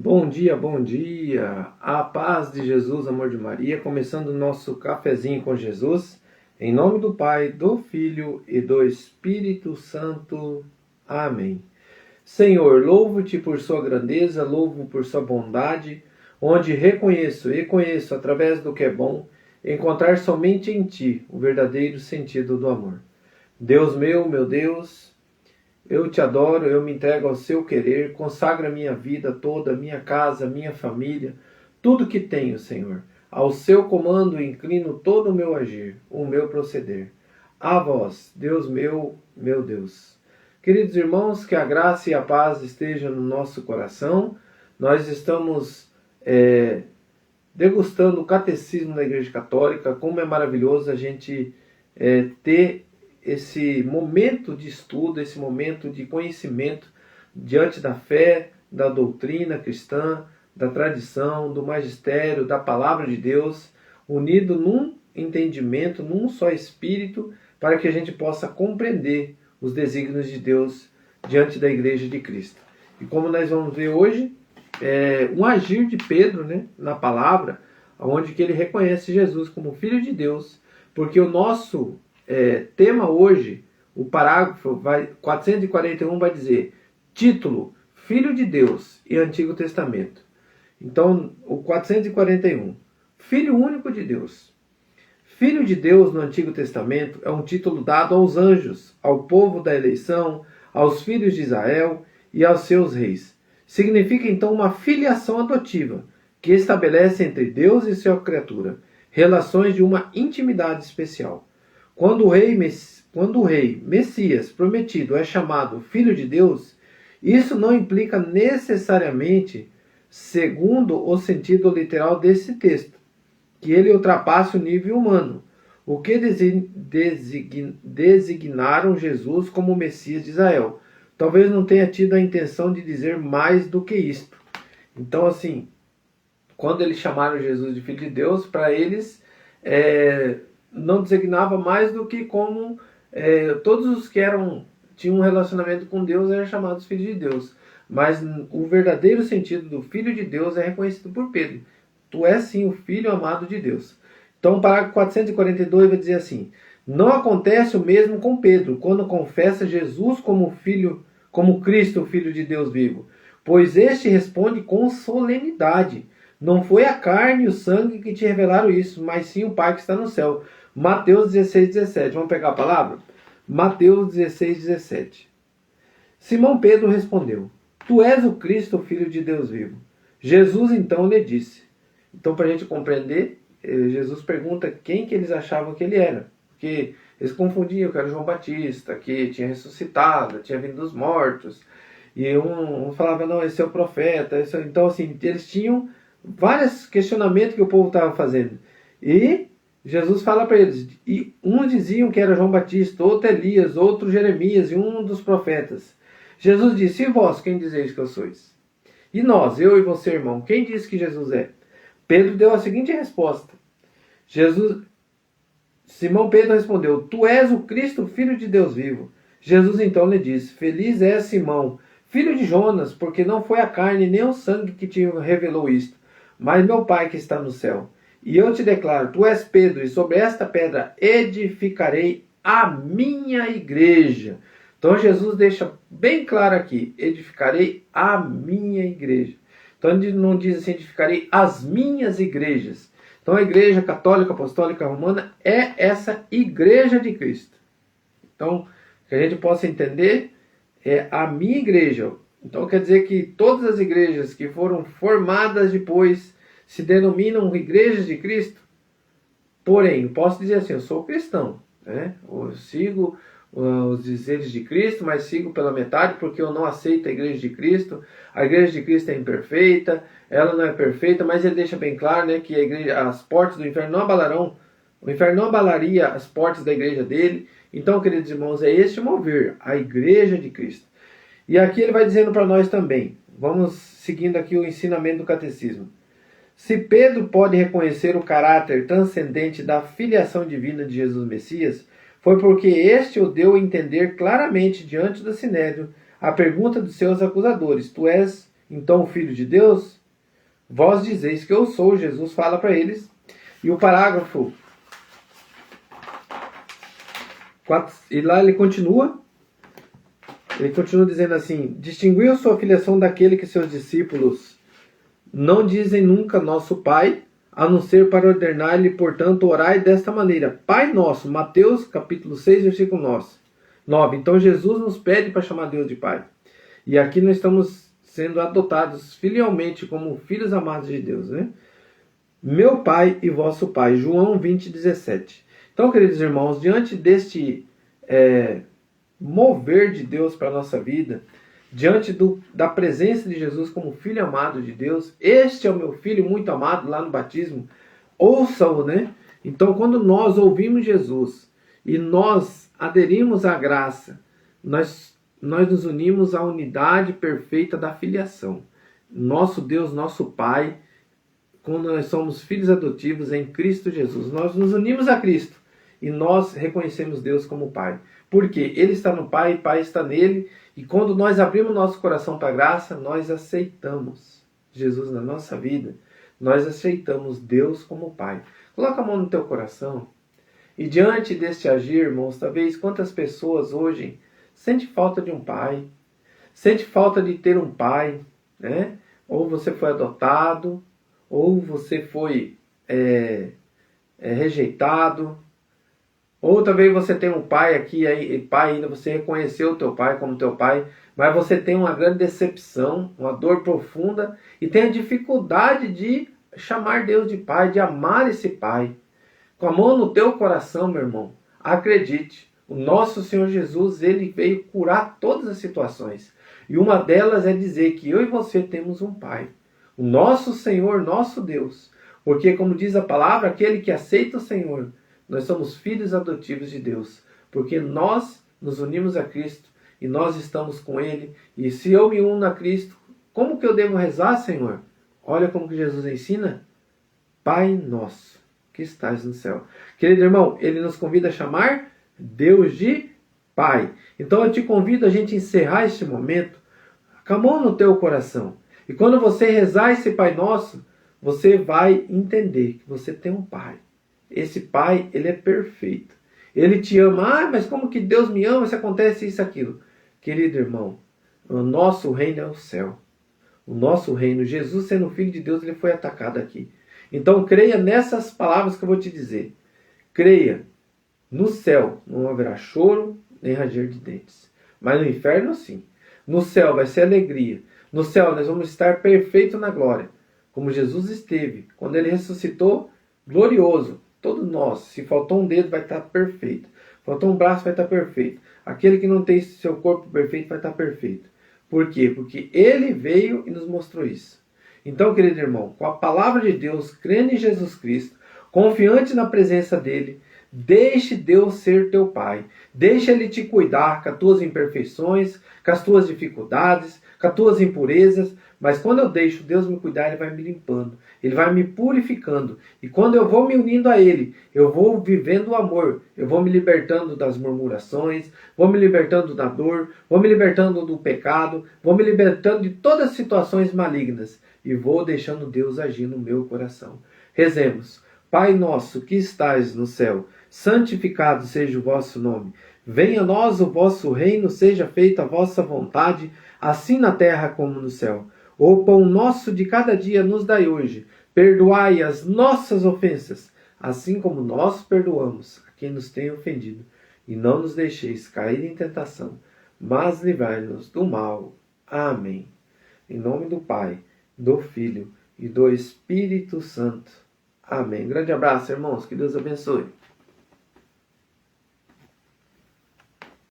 Bom dia, a paz de Jesus, amor de Maria, começando o nosso cafezinho com Jesus, em nome do Pai, do Filho e do Espírito Santo. Amém. Senhor, louvo-te por sua grandeza, louvo por sua bondade, onde reconheço e conheço através do que é bom, encontrar somente em ti o verdadeiro sentido do amor. Deus meu Deus, eu te adoro, eu me entrego ao seu querer, consagro a minha vida toda, minha casa, minha família, tudo que tenho, Senhor. Ao seu comando inclino todo o meu agir, o meu proceder. A vós, Deus meu Deus. Queridos irmãos, que a graça e a paz estejam no nosso coração. Nós estamos degustando o catecismo da Igreja Católica. Como é maravilhoso a gente ter esse momento de estudo, esse momento de conhecimento diante da fé, da doutrina cristã, da tradição, do magistério, da palavra de Deus, unido num entendimento, num só espírito, para que a gente possa compreender os desígnios de Deus diante da Igreja de Cristo. E como nós vamos ver hoje, um agir de Pedro, na palavra, onde que ele reconhece Jesus como Filho de Deus, porque o nosso tema hoje, o parágrafo 441 vai dizer, título, Filho de Deus e Antigo Testamento. Então, o 441, Filho único de Deus. Filho de Deus no Antigo Testamento é um título dado aos anjos, ao povo da eleição, aos filhos de Israel e aos seus reis. Significa então uma filiação adotiva, que estabelece entre Deus e sua criatura relações de uma intimidade especial. Quando o rei Messias prometido é chamado Filho de Deus, isso não implica necessariamente, segundo o sentido literal desse texto, que ele ultrapasse o nível humano, o que designaram Jesus como Messias de Israel. Talvez não tenha tido a intenção de dizer mais do que isto. Então, assim, quando eles chamaram Jesus de Filho de Deus, para eles não designava mais do que como todos os que tinham um relacionamento com Deus eram chamados filhos de Deus. Mas o verdadeiro sentido do Filho de Deus é reconhecido por Pedro. Tu és sim o Filho amado de Deus. Então o parágrafo 442 vai dizer assim, não acontece o mesmo com Pedro, quando confessa Jesus como Filho, como Cristo, o Filho de Deus vivo. Pois este responde com solenidade. Não foi a carne e o sangue que te revelaram isso, mas sim o Pai que está no céu. Mateus 16:17. Vamos pegar a palavra? Mateus 16:17. Simão Pedro respondeu, tu és o Cristo, o Filho de Deus vivo. Jesus então lhe disse. Então, para a gente compreender, Jesus pergunta quem que eles achavam que ele era. Porque eles confundiam que era João Batista, que tinha ressuscitado, tinha vindo dos mortos. E um falava, não, esse é o profeta. Então, assim, eles tinham vários questionamentos que o povo estava fazendo. E Jesus fala para eles, e uns diziam que era João Batista, outro Elias, outro Jeremias e um dos profetas. Jesus disse, e vós, quem dizeis que eu sois? E nós, eu e você, irmão, quem diz que Jesus é? Pedro deu a seguinte resposta. Simão Pedro respondeu, tu és o Cristo, Filho de Deus vivo. Jesus então lhe disse, feliz és Simão, filho de Jonas, porque não foi a carne nem o sangue que te revelou isto, mas meu Pai que está no céu. E eu te declaro, tu és Pedro, e sobre esta pedra edificarei a minha igreja. Então Jesus deixa bem claro aqui, edificarei a minha igreja. Então ele não diz assim, edificarei as minhas igrejas. Então a igreja católica, apostólica, romana é essa igreja de Cristo. Então, que a gente possa entender, é a minha igreja. Então quer dizer que todas as igrejas que foram formadas depois se denominam igrejas de Cristo. Porém, eu posso dizer assim, eu sou cristão, eu sigo os dizeres de Cristo, mas sigo pela metade porque eu não aceito a igreja de Cristo. A igreja de Cristo é imperfeita, ela não é perfeita, mas ele deixa bem claro que as portas do inferno não abalarão, o inferno não abalaria as portas da igreja dele. Então, queridos irmãos, é este mover, a igreja de Cristo. E aqui ele vai dizendo para nós também, vamos seguindo aqui o ensinamento do catecismo. Se Pedro pode reconhecer o caráter transcendente da filiação divina de Jesus Messias, foi porque este o deu a entender claramente diante do Sinédrio a pergunta dos seus acusadores, tu és então o Filho de Deus? Vós dizeis que eu sou, Jesus fala para eles. E o parágrafo 4, e lá ele continua dizendo assim: distinguiu sua filiação daquele que seus discípulos não dizem nunca nosso Pai, a não ser para ordenar-lhe, portanto, orai desta maneira: Pai nosso. Mateus capítulo 6, versículo 9. Então Jesus nos pede para chamar Deus de Pai. E aqui nós estamos sendo adotados filialmente como filhos amados de Deus, né? Meu Pai e vosso Pai. João 20, 17. Então, queridos irmãos, diante deste mover de Deus para a nossa vida, diante da presença de Jesus como Filho amado de Deus, este é o meu Filho muito amado, lá no batismo, ouçam-o, né? Então, quando nós ouvimos Jesus e nós aderimos à graça, nós nos unimos à unidade perfeita da filiação. Nosso Deus, nosso Pai, quando nós somos filhos adotivos em Cristo Jesus, nós nos unimos a Cristo e nós reconhecemos Deus como Pai. Porque Ele está no Pai, o Pai está nele, e quando nós abrimos nosso coração para a graça, nós aceitamos Jesus na nossa vida, nós aceitamos Deus como Pai. Coloca a mão no teu coração, e diante deste agir, irmãos, talvez quantas pessoas hoje sentem falta de um pai, sente falta de ter um pai, né? Ou você foi adotado, ou você foi rejeitado, ou talvez você tem um pai aqui, pai ainda, você reconheceu o teu pai como teu pai, mas você tem uma grande decepção, uma dor profunda, e tem a dificuldade de chamar Deus de pai, de amar esse pai. Com a mão no teu coração, meu irmão, acredite, o nosso Senhor Jesus, Ele veio curar todas as situações. E uma delas é dizer que eu e você temos um pai, o nosso Senhor, nosso Deus. Porque, como diz a palavra, aquele que aceita o Senhor, nós somos filhos adotivos de Deus. Porque nós nos unimos a Cristo e nós estamos com Ele. E se eu me uno a Cristo, como que eu devo rezar, Senhor? Olha como que Jesus ensina. Pai nosso, que estás no céu. Querido irmão, Ele nos convida a chamar Deus de Pai. Então eu te convido a gente encerrar este momento com a mão no teu coração. E quando você rezar esse Pai Nosso, você vai entender que você tem um Pai. Esse Pai, Ele é perfeito. Ele te ama. Ah, mas como que Deus me ama se acontece isso, aquilo? Querido irmão, o nosso reino é o céu. O nosso reino, Jesus sendo Filho de Deus, Ele foi atacado aqui. Então creia nessas palavras que eu vou te dizer. Creia. No céu não haverá choro nem ranger de dentes. Mas no inferno sim. No céu vai ser alegria. No céu nós vamos estar perfeitos na glória. Como Jesus esteve. Quando Ele ressuscitou, glorioso. Todos nós. Se faltou um dedo, vai estar perfeito. Faltou um braço, vai estar perfeito. Aquele que não tem seu corpo perfeito, vai estar perfeito. Por quê? Porque Ele veio e nos mostrou isso. Então, querido irmão, com a palavra de Deus, crendo em Jesus Cristo, confiante na presença dEle, deixe Deus ser teu Pai. Deixe Ele te cuidar com as tuas imperfeições, com as tuas dificuldades, com as tuas impurezas. Mas quando eu deixo Deus me cuidar, Ele vai me limpando. Ele vai me purificando. E quando eu vou me unindo a Ele, eu vou vivendo o amor. Eu vou me libertando das murmurações, vou me libertando da dor, vou me libertando do pecado, vou me libertando de todas as situações malignas. E vou deixando Deus agir no meu coração. Rezemos. Pai nosso que estais no céu, santificado seja o vosso nome. Venha a nós o vosso reino, seja feita a vossa vontade, assim na terra como no céu. O pão nosso de cada dia nos dai hoje. Perdoai as nossas ofensas, assim como nós perdoamos a quem nos tem ofendido. E não nos deixeis cair em tentação, mas livrai-nos do mal. Amém. Em nome do Pai, do Filho e do Espírito Santo. Amém. Grande abraço, irmãos. Que Deus abençoe.